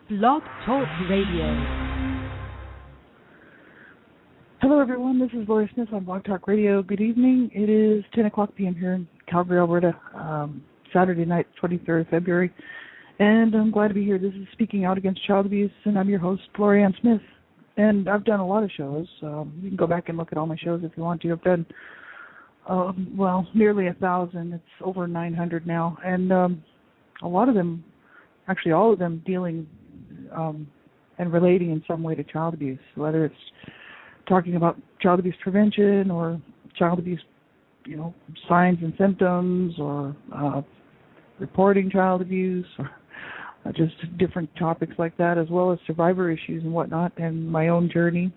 Blog Talk Radio. Hello, everyone. This is Laurie Smith on Blog Talk Radio. Good evening. It is 10 o'clock p.m. here in Calgary, Alberta, Saturday night, 23rd of February. And I'm glad to be here. This is Speaking Out Against Child Abuse, and I'm your host, Laurie Smith. And I've done a lot of shows. You can go back and look at all my shows if you want to. I've done, nearly 1,000. It's over 900 now. And a lot of them, actually all of them, dealing and relating in some way to child abuse, whether it's talking about child abuse prevention or child abuse, signs and symptoms, or reporting child abuse, or just different topics like that, as well as survivor issues and whatnot, and my own journey,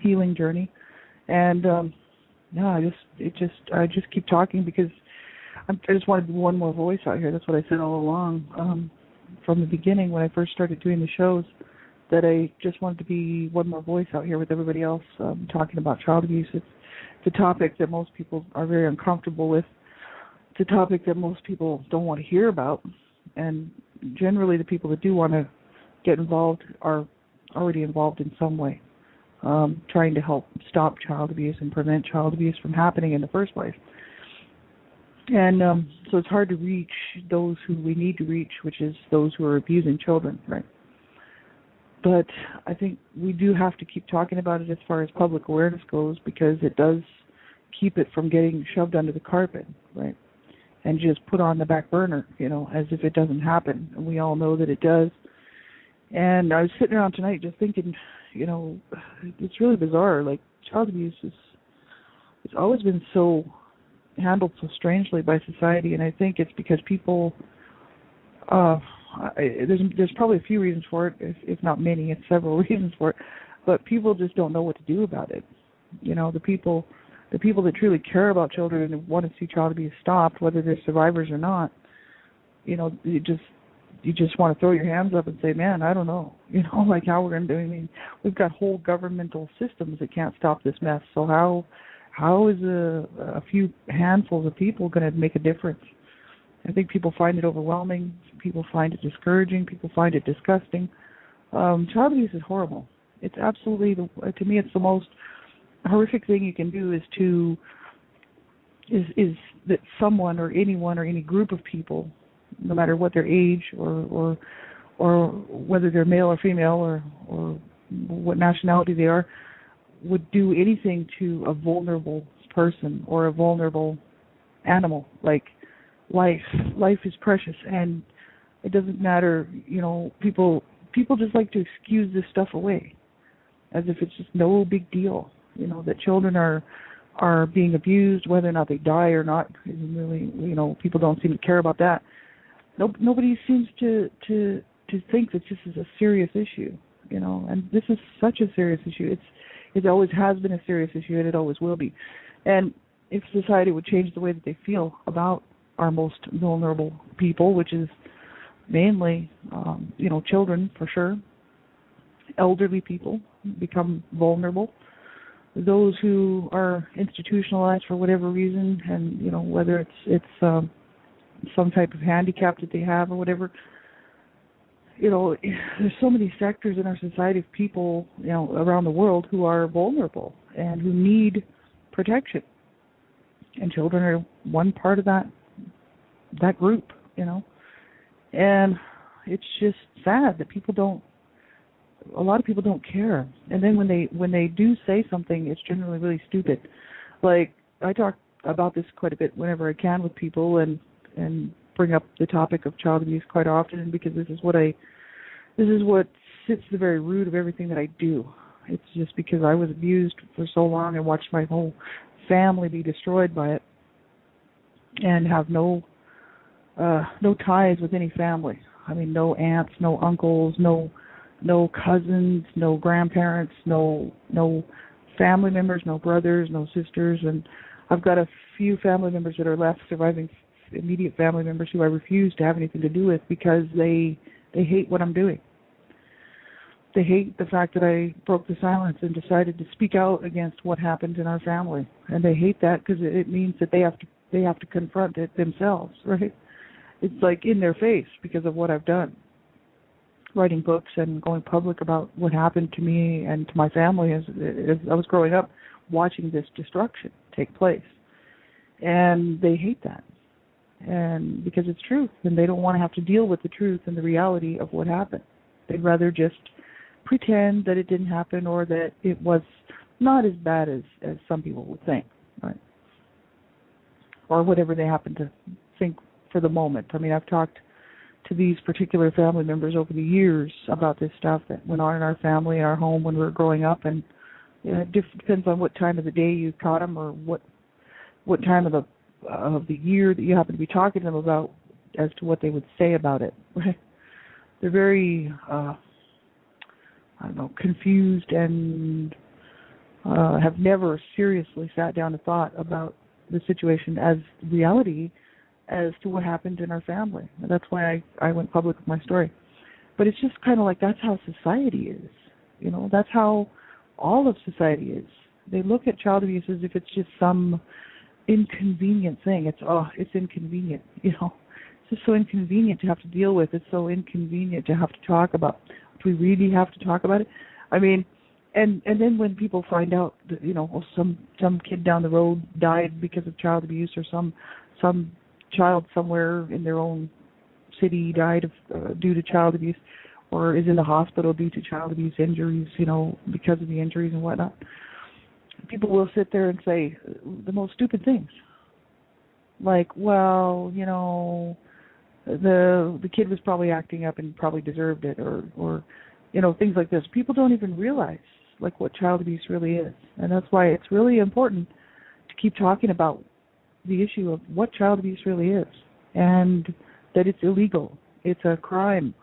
healing journey. And I just keep talking because I just wanted one more voice out here. That's what I said all along from the beginning when I first started doing the shows, that I just wanted to be one more voice out here with everybody else talking about child abuse. It's a topic that most people are very uncomfortable with. It's a topic that most people don't want to hear about, and generally the people that do want to get involved are already involved in some way, trying to help stop child abuse and prevent child abuse from happening in the first place. And so it's hard to reach those who we need to reach, which is those who are abusing children, right? But I think we do have to keep talking about it as far as public awareness goes, because it does keep it from getting shoved under the carpet, right? And just put on the back burner, as if it doesn't happen. And we all know that it does. And I was sitting around tonight just thinking, it's really bizarre. Like, child abuse it's always been so handled so strangely by society, and I think it's because people there's probably a few reasons for it, if not many. It's several reasons for it, but people just don't know what to do about it. The people that truly care about children and want to see child abuse stopped, whether they're survivors or not, you just want to throw your hands up and say, man, I don't know, like how we're going to do it. I mean, we've got whole governmental systems that can't stop this mess. So how is a few handfuls of people going to make a difference? I think people find it overwhelming. People find it discouraging. People find it disgusting. Child abuse is horrible. It's absolutely, to me, it's the most horrific thing you can do is that someone or anyone or any group of people, no matter what their age or whether they're male or female or what nationality they are, would do anything to a vulnerable person or a vulnerable animal. Like, life is precious, and it doesn't matter, people just like to excuse this stuff away as if it's just no big deal, that children are being abused, whether or not they die or not isn't really, people don't seem to care about that. Nobody seems to think that this is a serious issue, and this is such a serious issue. It always has been a serious issue, and it always will be. And if society would change the way that they feel about our most vulnerable people, which is mainly, children for sure, elderly people become vulnerable, those who are institutionalized for whatever reason, and, whether it's some type of handicap that they have or whatever, there's so many sectors in our society of people, around the world who are vulnerable and who need protection. And children are one part of that group, and it's just sad that a lot of people don't care. And then when they do say something, it's generally really stupid. Like, I talk about this quite a bit whenever I can with people, and bring up the topic of child abuse quite often, because this is what sits the very root of everything that I do. It's just because I was abused for so long and watched my whole family be destroyed by it, and have no ties with any family. I mean, no aunts, no uncles, no cousins, no grandparents, no family members, no brothers, no sisters. And I've got a few family members that are left, surviving immediate family members, who I refuse to have anything to do with because they hate what I'm doing. They hate the fact that I broke the silence and decided to speak out against what happened in our family. And they hate that because it means that they have to confront it themselves, right? It's like in their face because of what I've done. writing books and going public about what happened to me and to my family as I was growing up, watching this destruction take place. And they hate that, and because it's truth, and they don't want to have to deal with the truth and the reality of what happened. They'd rather just pretend that it didn't happen, or that it was not as bad as some people would think, right? Or whatever they happen to think for the moment. I mean, I've talked to these particular family members over the years about this stuff that went on in our family, in our home when we were growing up, and it depends on what time of the day you caught them, or what time of the year that you happen to be talking to them about, as to what they would say about it. They're very, confused, and have never seriously sat down and thought about the situation as reality, as to what happened in our family. And that's why I went public with my story. But it's just kind of like, that's how society is. You know, that's how all of society is. They look at child abuse as if it's just some inconvenient thing. It's inconvenient, you know. It's just so inconvenient to have to deal with. It's so inconvenient to have to talk about. Do we really have to talk about it? I mean, and then when people find out that, you know, some kid down the road died because of child abuse, or some child somewhere in their own city died due to child abuse, or is in the hospital due to child abuse injuries, you know, because of the injuries and whatnot, people will sit there and say the most stupid things. Like, well, you know, the kid was probably acting up and probably deserved it, or you know, things like this. People don't even realize, like, what child abuse really is. And that's why it's really important to keep talking about the issue of what child abuse really is, and that it's illegal. It's a crime.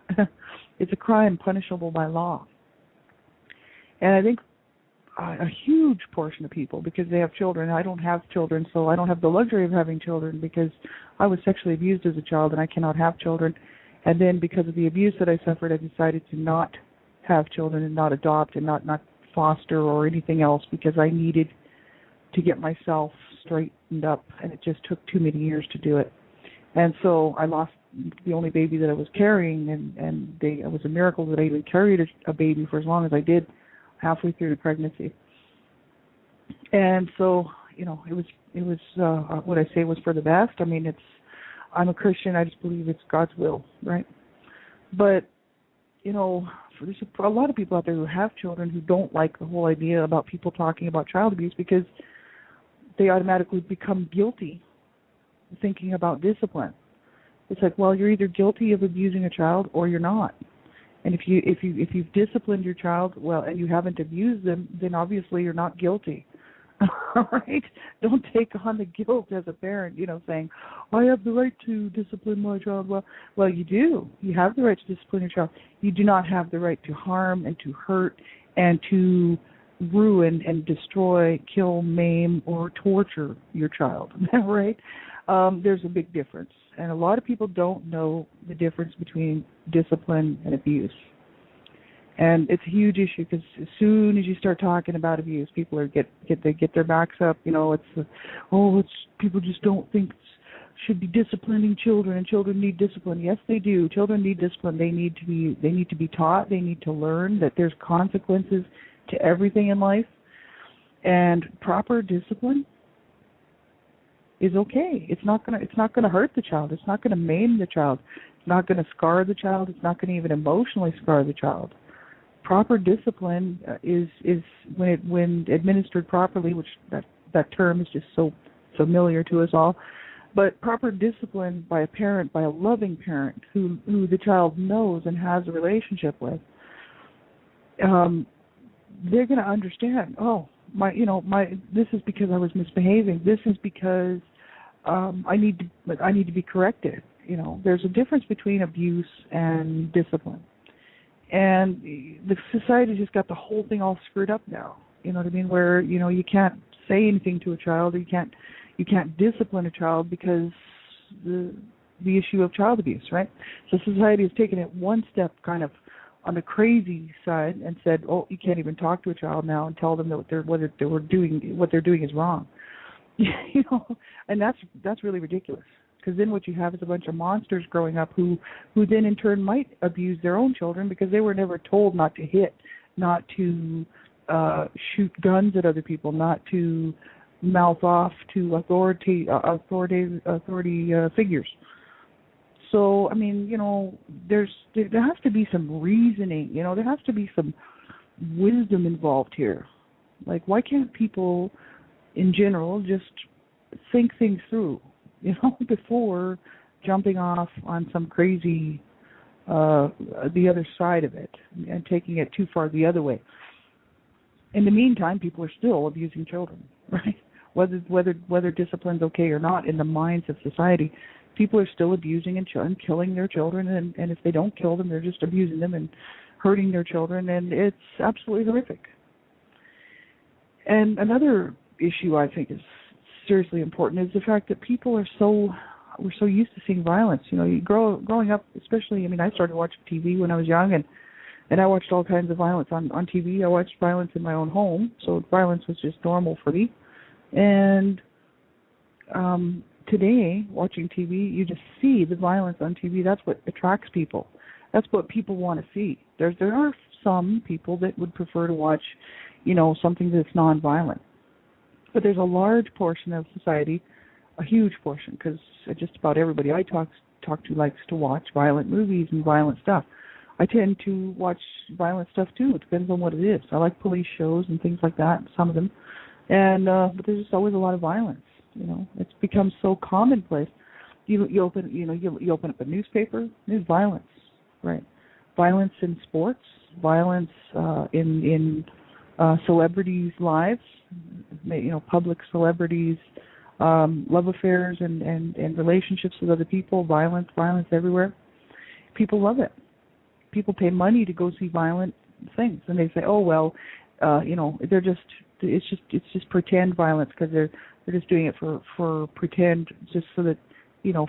It's a crime punishable by law. And I think a huge portion of people, because they have children — I don't have children, so I don't have the luxury of having children, because I was sexually abused as a child and I cannot have children. And then because of the abuse that I suffered, I decided to not have children and not adopt and not foster or anything else, because I needed to get myself straightened up, and it just took too many years to do it. And so I lost the only baby that I was carrying, and it was a miracle that I even carried a baby for as long as I did, halfway through the pregnancy. And so, you know, it was what I say was for the best. I mean, I'm a Christian. I just believe it's God's will, right? But, you know, there's a lot of people out there who have children who don't like the whole idea about people talking about child abuse, because they automatically become guilty thinking about discipline. It's like, well, you're either guilty of abusing a child or you're not. And if you've disciplined your child, well, and you haven't abused them, then obviously you're not guilty. All right? Don't take on the guilt as a parent, you know, saying, I have the right to discipline my child. Well, you do. You have the right to discipline your child. You do not have the right to harm and to hurt and to ruin and destroy, kill, maim, or torture your child. Right? There's a big difference. And a lot of people don't know the difference between discipline and abuse. And it's a huge issue, because as soon as you start talking about abuse, people get their backs up. You know, it's people just don't think should be disciplining children, and children need discipline. Yes, they do. Children need discipline. They need to be taught. They need to learn that there's consequences to everything in life, and proper discipline is okay. It's not gonna hurt the child. It's not gonna maim the child. It's not gonna scar the child. It's not gonna even emotionally scar the child. Proper discipline is when administered properly, which that term is just so familiar to us all. But proper discipline by a parent, by a loving parent who the child knows and has a relationship with, they're going to understand. Oh, this is because I was misbehaving. This is because I need to be corrected. You know, there's a difference between abuse and discipline. And the society just got the whole thing all screwed up now. You know what I mean? Where, you know, you can't say anything to a child, or you can't discipline a child because the issue of child abuse, right? So society has taken it one step kind of on the crazy side and said, oh, you can't even talk to a child now and tell them that what they're doing is wrong. You know, and that's really ridiculous, because then what you have is a bunch of monsters growing up who then in turn might abuse their own children because they were never told not to hit, not to shoot guns at other people, not to mouth off to authority figures. So, I mean, there has to be some reasoning, there has to be some wisdom involved here. Like, why can't people in general just think things through, before jumping off on some crazy, the other side of it and taking it too far the other way. In the meantime, people are still abusing children, right? Whether discipline's okay or not in the minds of society, people are still abusing and killing their children, and if they don't kill them, they're just abusing them and hurting their children, and it's absolutely horrific. And another issue I think is seriously important is the fact that we're so used to seeing violence. Growing up, especially, I started watching TV when I was young, and I watched all kinds of violence on TV. I watched violence in my own home, so violence was just normal for me. And today, watching TV, you just see the violence on TV. That's what attracts people. That's what people want to see. There are some people that would prefer to watch, something that's nonviolent. But there's a large portion of society, a huge portion, because just about everybody I talk to likes to watch violent movies and violent stuff. I tend to watch violent stuff too. It depends on what it is. I like police shows and things like that, some of them. And but there's just always a lot of violence. It's become so commonplace. You open up a newspaper, there's violence, right? Violence in sports, violence in celebrities' lives, public celebrities, love affairs and relationships with other people, violence everywhere. People love it. People pay money to go see violent things, and they say, "Oh well, it's just pretend violence because they're just doing it for pretend, just so that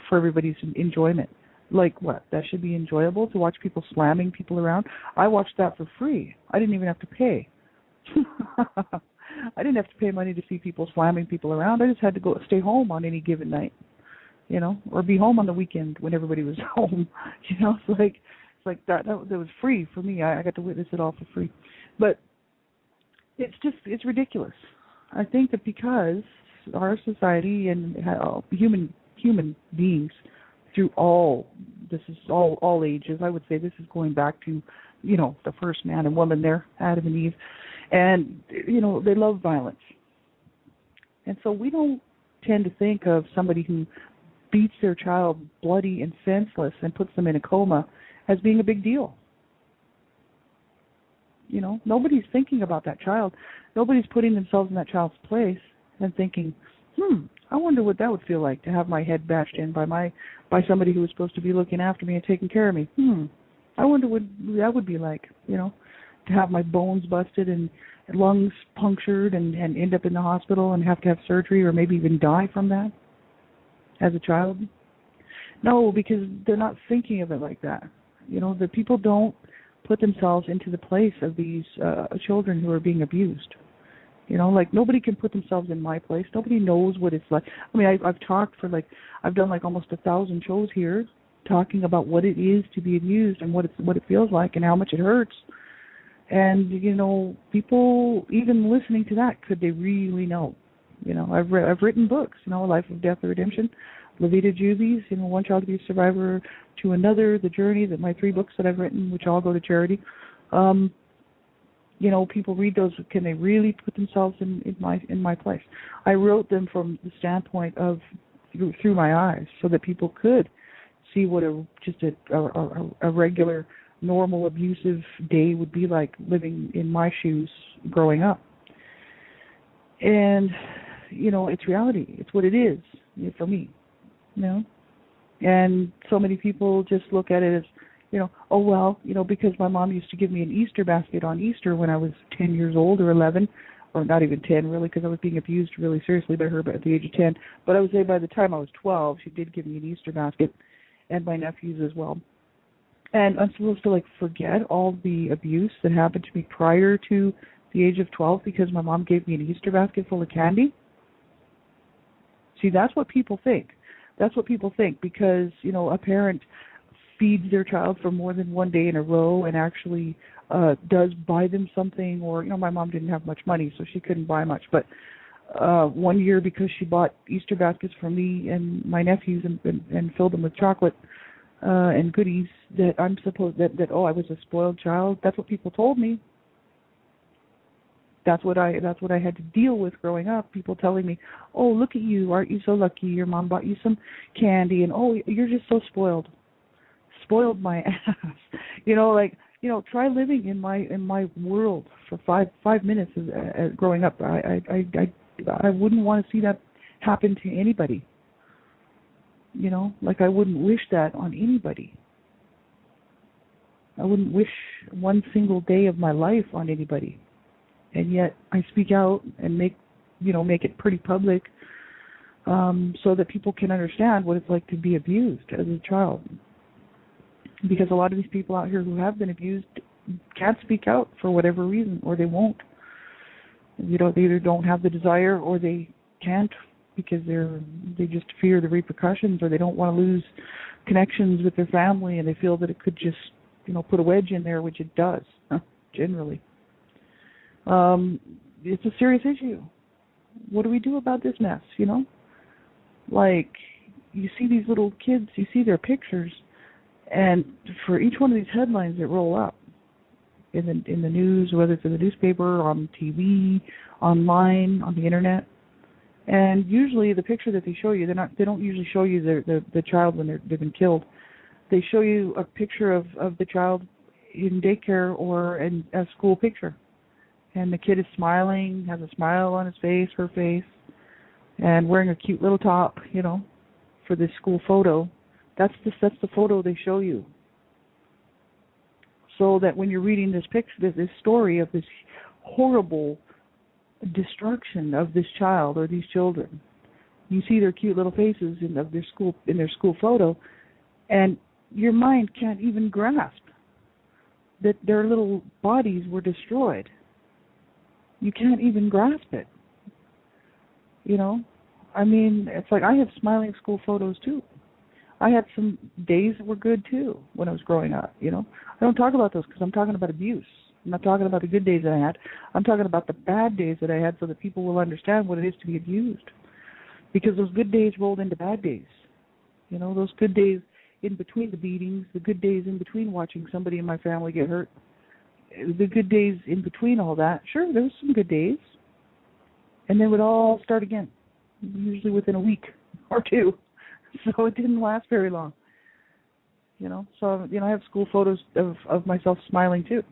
for everybody's enjoyment." Like what? That should be enjoyable to watch people slamming people around? I watched that for free. I didn't even have to pay. I didn't have to pay money to see people slamming people around. I just had to stay home on any given night, or be home on the weekend when everybody was home. It's like that was free for me. I got to witness it all for free. But it's ridiculous. I think that because our society and human beings through all ages, I would say this is going back to, the first man and woman there, Adam and Eve. And, they love violence. And so we don't tend to think of somebody who beats their child bloody and senseless and puts them in a coma as being a big deal. Nobody's thinking about that child. Nobody's putting themselves in that child's place and thinking, I wonder what that would feel like to have my head bashed in by somebody who was supposed to be looking after me and taking care of me. I wonder what that would be like, to have my bones busted and lungs punctured and end up in the hospital and have to have surgery or maybe even die from that as a child. No, because they're not thinking of it like that. The people don't put themselves into the place of these children who are being abused. Like nobody can put themselves in my place. Nobody knows what it's like. I've talked I've done almost 1,000 shows here talking about what it is to be abused and what it feels like and how much it hurts. And, people even listening to that, could they really know? I've written books, A Life of Death or Redemption, La Vida Juvies, One Child Abuse Survivor to Another, The Journey, my 3 books that I've written, which all go to charity. People read those. Can they really put themselves in my place? I wrote them from the standpoint of through my eyes, so that people could see what a regular, normal, abusive day would be like living in my shoes growing up. And it's reality. It's what it is for me. And so many people just look at it as, oh, well, because my mom used to give me an Easter basket on Easter when I was 10 years old or 11, or not even 10 really, because I was being abused really seriously by her at the age of 10. But I would say by the time I was 12, she did give me an Easter basket, and my nephews as well. And I'm supposed to forget all the abuse that happened to me prior to the age of 12 because my mom gave me an Easter basket full of candy? See, that's what people think. That's what people think, because, a parent feeds their child for more than one day in a row and actually does buy them something, or, my mom didn't have much money, so she couldn't buy much. But one year, because she bought Easter baskets for me and my nephews and filled them with chocolate and goodies, that I'm supposed that I was a spoiled child. That's what people told me. That's what I had to deal with growing up. People telling me, "Oh, look at you! Aren't you so lucky? Your mom bought you some candy, and oh, you're just so spoiled." Spoiled my ass. Try living in my world for five minutes as growing up. I wouldn't want to see that happen to anybody. I wouldn't wish that on anybody. I wouldn't wish one single day of my life on anybody. And yet I speak out and make it pretty public, so that people can understand what it's like to be abused as a child. Because a lot of these people out here who have been abused can't speak out for whatever reason, or they won't. They either don't have the desire, or they can't because they just fear the repercussions, or they don't want to lose connections with their family, and they feel that it could just put a wedge in there, which it does generally. It's a serious issue. What do we do about this mess? Like, you see these little kids, you see their pictures, and for each one of these headlines that roll up in the news, whether it's in the newspaper, on TV, online, on the internet, and usually the picture that they show you, they don't usually show you the child when they've been killed. They show you a picture of the child in daycare or in a school picture. And the kid is smiling, has a smile on his face, her face, and wearing a cute little top, for this school photo. That's the photo they show you. So that when you're reading this picture, this story of this horrible destruction of this child or these children, you see their cute little faces in their school photo, and your mind can't even grasp that their little bodies were destroyed. You can't even grasp it. It's like I have smiling school photos too. I had some days that were good too when I was growing up, I don't talk about those because I'm talking about abuse. I'm not talking about the good days that I had. I'm talking about the bad days that I had, so that people will understand what it is to be abused. Because those good days rolled into bad days. Those good days in between the beatings, the good days in between watching somebody in my family get hurt, the good days in between all that, sure, there was some good days. And then it would all start again, usually within a week or two. So it didn't last very long. So, I have school photos of myself smiling too.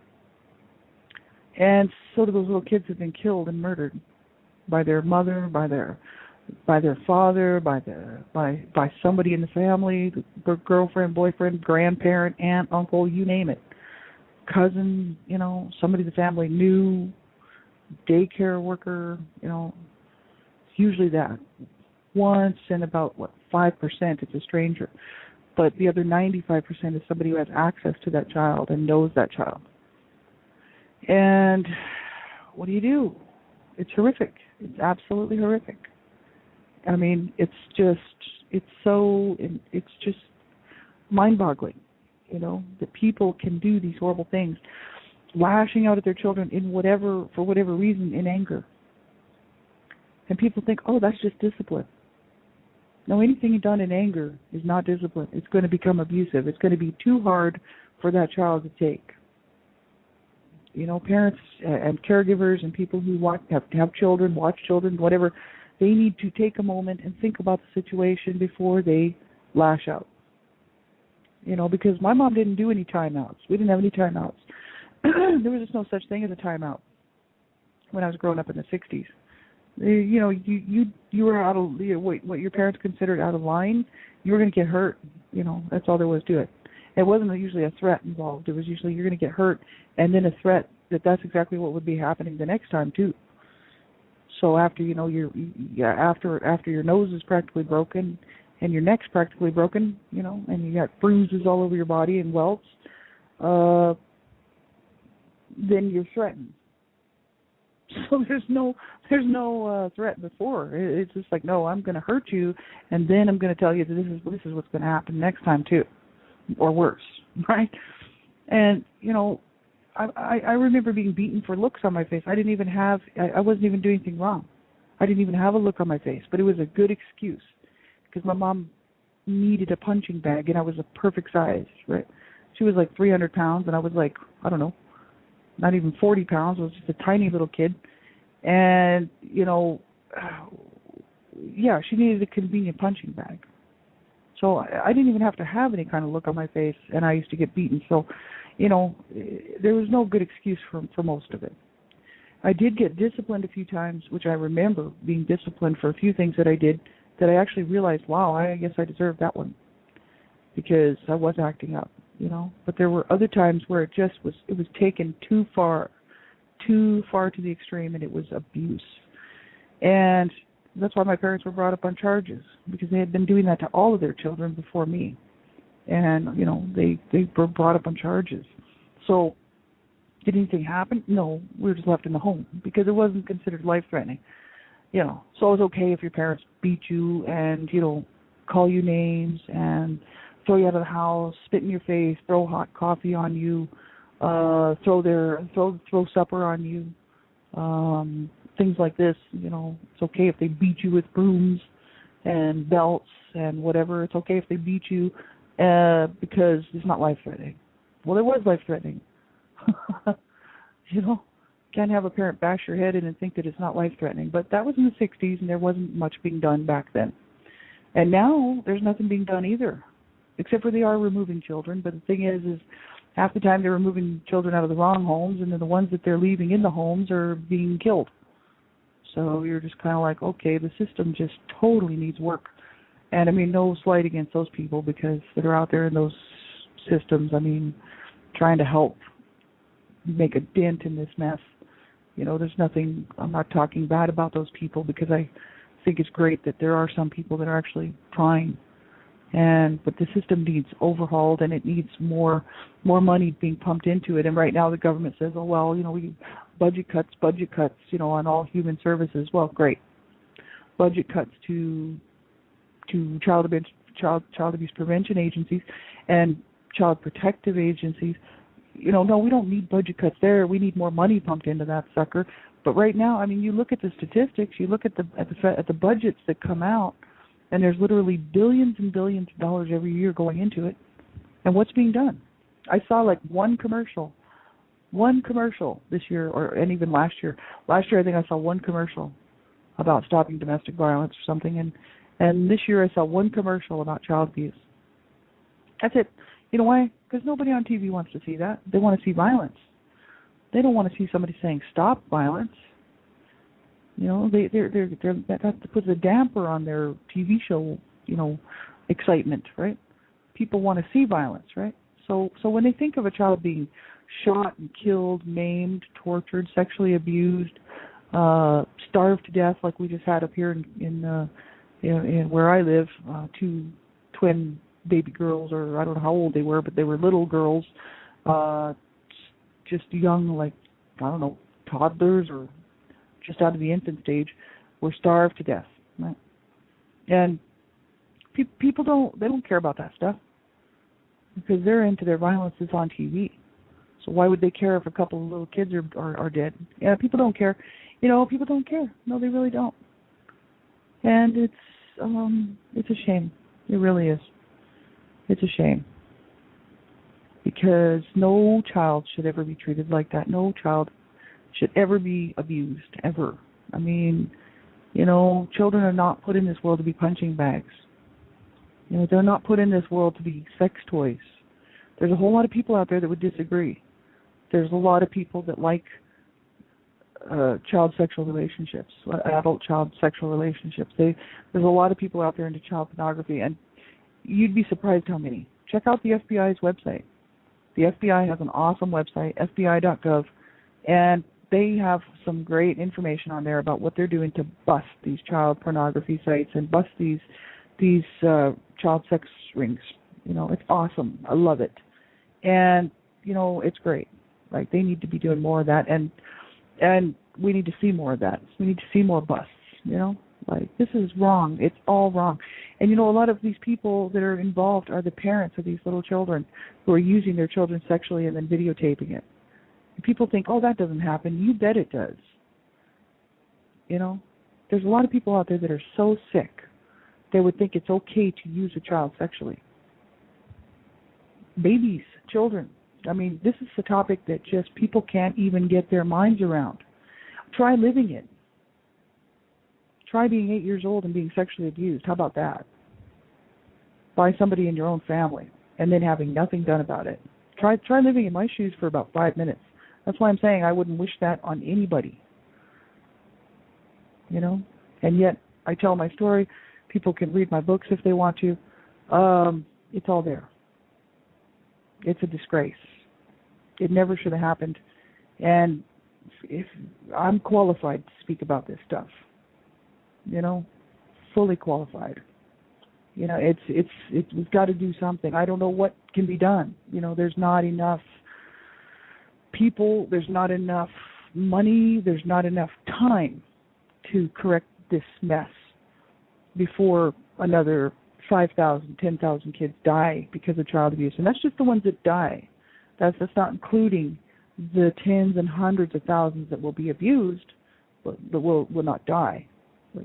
And so do those little kids who've been killed and murdered by their mother, by their father, by somebody in the family, their girlfriend, boyfriend, grandparent, aunt, uncle, you name it. Cousin, somebody the family knew, daycare worker, it's usually that. Once in about, 5% it's a stranger. But the other 95% is somebody who has access to that child and knows that child. And what do? It's horrific. It's absolutely horrific. It's just mind-boggling. That people can do these horrible things, lashing out at their children for whatever reason, in anger. And people think, oh, that's just discipline. No, anything done in anger is not discipline. It's going to become abusive. It's going to be too hard for that child to take. Parents and caregivers and people who have children, watch children, whatever, they need to take a moment and think about the situation before they lash out. Because my mom didn't do any timeouts. We didn't have any timeouts. There was just no such thing as a timeout when I was growing up in the 60s. You were out of what your parents considered out of line. You were going to get hurt. That's all there was to it. It wasn't usually a threat involved. It was usually you're going to get hurt, and then a threat that's exactly what would be happening the next time too. So after after your nose is practically broken and your neck's practically broken, and you got bruises all over your body and welts, then you're threatened. So there's no threat before. It's just like, no, I'm going to hurt you, and then I'm going to tell you that this is what's going to happen next time too, or worse, right? And I remember being beaten for looks on my face. I wasn't even doing anything wrong. I didn't even have a look on my face, but it was a good excuse because my mom needed a punching bag, and I was a perfect size, right? She was like 300 pounds, and I was like, I don't know, not even 40 pounds. I was just a tiny little kid. And, yeah, she needed a convenient punching bag. So I didn't even have to have any kind of look on my face, and I used to get beaten. So, there was no good excuse for most of it. I did get disciplined a few times, which I remember being disciplined for a few things that I did that I actually realized, wow, I guess I deserved that one because I was acting up, But there were other times where it was taken too far to the extreme, and it was abuse. And that's why my parents were brought up on charges, because they had been doing that to all of their children before me. And, they were brought up on charges. So did anything happen? No, we were just left in the home because it wasn't considered life-threatening. So it was okay if your parents beat you and, call you names and throw you out of the house, spit in your face, throw hot coffee on you, throw supper on you, things like this. It's okay if they beat you with brooms and belts and whatever. It's okay if they beat you because it's not life-threatening. Well, it was life-threatening. Can't have a parent bash your head in and think that it's not life-threatening. But that was in the 60s, and there wasn't much being done back then. And now there's nothing being done either, except for they are removing children. But the thing is half the time they're removing children out of the wrong homes, and then the ones that they're leaving in the homes are being killed. So you're just kind of like, okay, the system just totally needs work. And, no slight against those people because they're out there in those systems, trying to help make a dent in this mess. There's nothing, I'm not talking bad about those people because I think it's great that there are some people that are actually trying. But the system needs overhauled, and it needs more money being pumped into it. And right now the government says, oh, well, we budget cuts, on all human services. Well, great. Budget cuts to child abuse prevention agencies and child protective agencies. No, we don't need budget cuts there. We need more money pumped into that sucker. But right now, you look at the statistics, you look at the budgets that come out, and there's literally billions and billions of dollars every year going into it. And what's being done? I saw like one commercial this year, and even last year. Last year, I think I saw one commercial about stopping domestic violence or something, and this year I saw one commercial about child abuse. That's it. You know why? Because nobody on TV wants to see that. They want to see violence. They don't want to see somebody saying stop violence. That puts a damper on their TV show, excitement, right? People want to see violence, right? So when they think of a child being shot and killed, maimed, tortured, sexually abused, starved to death, like we just had up here in where I live, two twin baby girls, or I don't know how old they were, but they were little girls, just young, like, I don't know, toddlers or just out of the infant stage, were starved to death, right? And people don't care about that stuff because they're into their violence that's on TV. So why would they care if a couple of little kids are dead? Yeah, people don't care. People don't care. No, they really don't. And it's a shame. It really is. It's a shame. Because no child should ever be treated like that. No child should ever be abused, ever. Children are not put in this world to be punching bags. They're not put in this world to be sex toys. There's a whole lot of people out there that would disagree. There's a lot of people that like child sexual relationships, adult-child sexual relationships. There's a lot of people out there into child pornography, and you'd be surprised how many. Check out the FBI's website. The FBI has an awesome website, fbi.gov, and they have some great information on there about what they're doing to bust these child pornography sites and bust these child sex rings. It's awesome. I love it. And, it's great. Right? They need to be doing more of that. And we need to see more of that. We need to see more busts, Like, this is wrong. It's all wrong. And, a lot of these people that are involved are the parents of these little children who are using their children sexually and then videotaping it. And people think, oh, that doesn't happen. You bet it does. There's a lot of people out there that are so sick they would think it's okay to use a child sexually. Babies, children. I mean, this is a topic that just people can't even get their minds around. Try living it. Try being 8 years old and being sexually abused. How about that? By somebody in your own family and then having nothing done about it. Try living in my shoes for about 5 minutes. That's why I'm saying I wouldn't wish that on anybody. And yet I tell my story. People can read my books if they want to. It's all there. It's a disgrace. It never should have happened. And if I'm qualified to speak about this stuff, fully qualified. We've got to do something. I don't know what can be done. There's not enough people, there's not enough money, there's not enough time to correct this mess before another 5,000, 10,000 kids die because of child abuse. And that's just the ones that die. That's not including the tens and hundreds of thousands that will be abused, but will not die.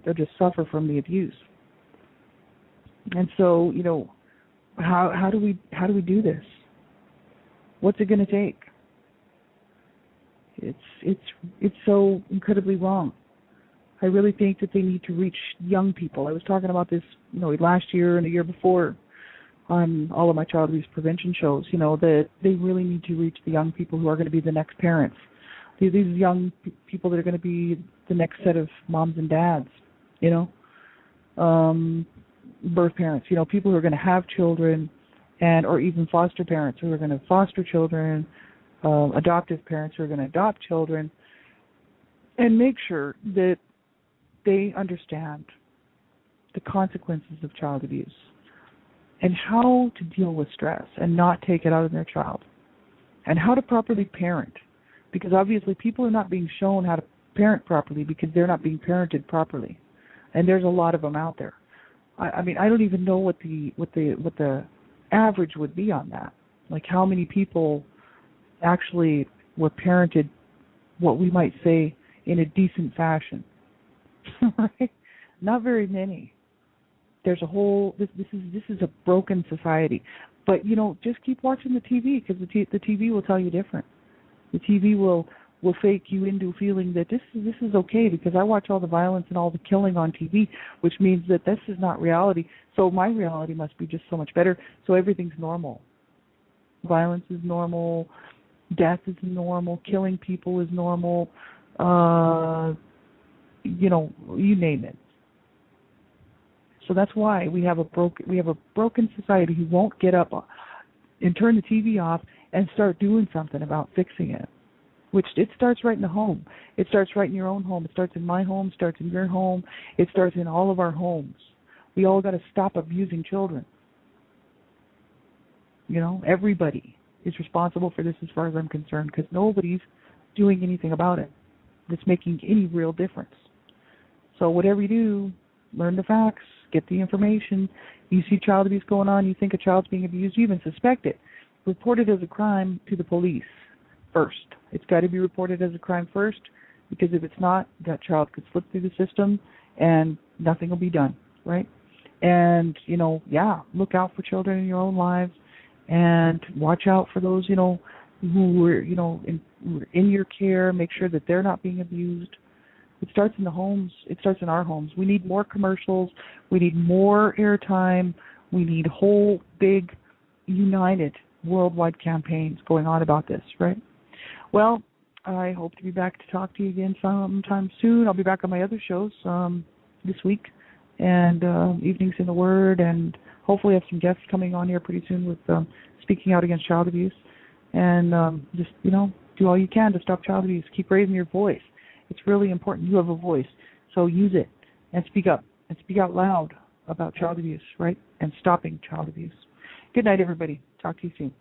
They'll just suffer from the abuse. And so, how do we do this? What's it going to take? It's so incredibly wrong. I really think that they need to reach young people. I was talking about this, last year and the year before on all of my child abuse prevention shows, that they really need to reach the young people who are going to be the next parents. These young people that are going to be the next set of moms and dads, birth parents, people who are going to have children or even foster parents who are going to foster children, adoptive parents who are going to adopt children, and make sure that they understand the consequences of child abuse and how to deal with stress and not take it out on their child, and how to properly parent, because obviously people are not being shown how to parent properly because they're not being parented properly, and there's a lot of them out there. I mean, I don't even know what the average would be on that. Like, how many people actually were parented, what we might say, in a decent fashion. Right? Not very many. There's a whole. This is a broken society. But just keep watching the TV, because the TV will tell you different. The TV will fake you into feeling that this is okay, because I watch all the violence and all the killing on TV, which means that this is not reality. So my reality must be just so much better. So everything's normal. Violence is normal. Death is normal. Killing people is normal. You name it. So that's why we have a broken society who won't get up and turn the TV off and start doing something about fixing it. Which it starts right in the home. It starts right in your own home. It starts in my home. It starts in your home. It starts in all of our homes. We all got to stop abusing children. Everybody is responsible for this, as far as I'm concerned, because nobody's doing anything about it that's making any real difference. So whatever you do, learn the facts, get the information. You see child abuse going on, you think a child's being abused, you even suspect it. Report it as a crime to the police first. It's got to be reported as a crime first, because if it's not, that child could slip through the system and nothing will be done, right? And, look out for children in your own lives, and watch out for those, who are, in your care. Make sure that they're not being abused. It starts in the homes. It starts in our homes. We need more commercials. We need more airtime. We need whole, big, united, worldwide campaigns going on about this, right? Well, I hope to be back to talk to you again sometime soon. I'll be back on my other shows this week, and Evenings in the Word, and hopefully have some guests coming on here pretty soon with speaking out against child abuse. And just, do all you can to stop child abuse. Keep raising your voice. It's really important. You have a voice, so use it and speak up and speak out loud about child abuse, right? And stopping child abuse. Good night, everybody. Talk to you soon.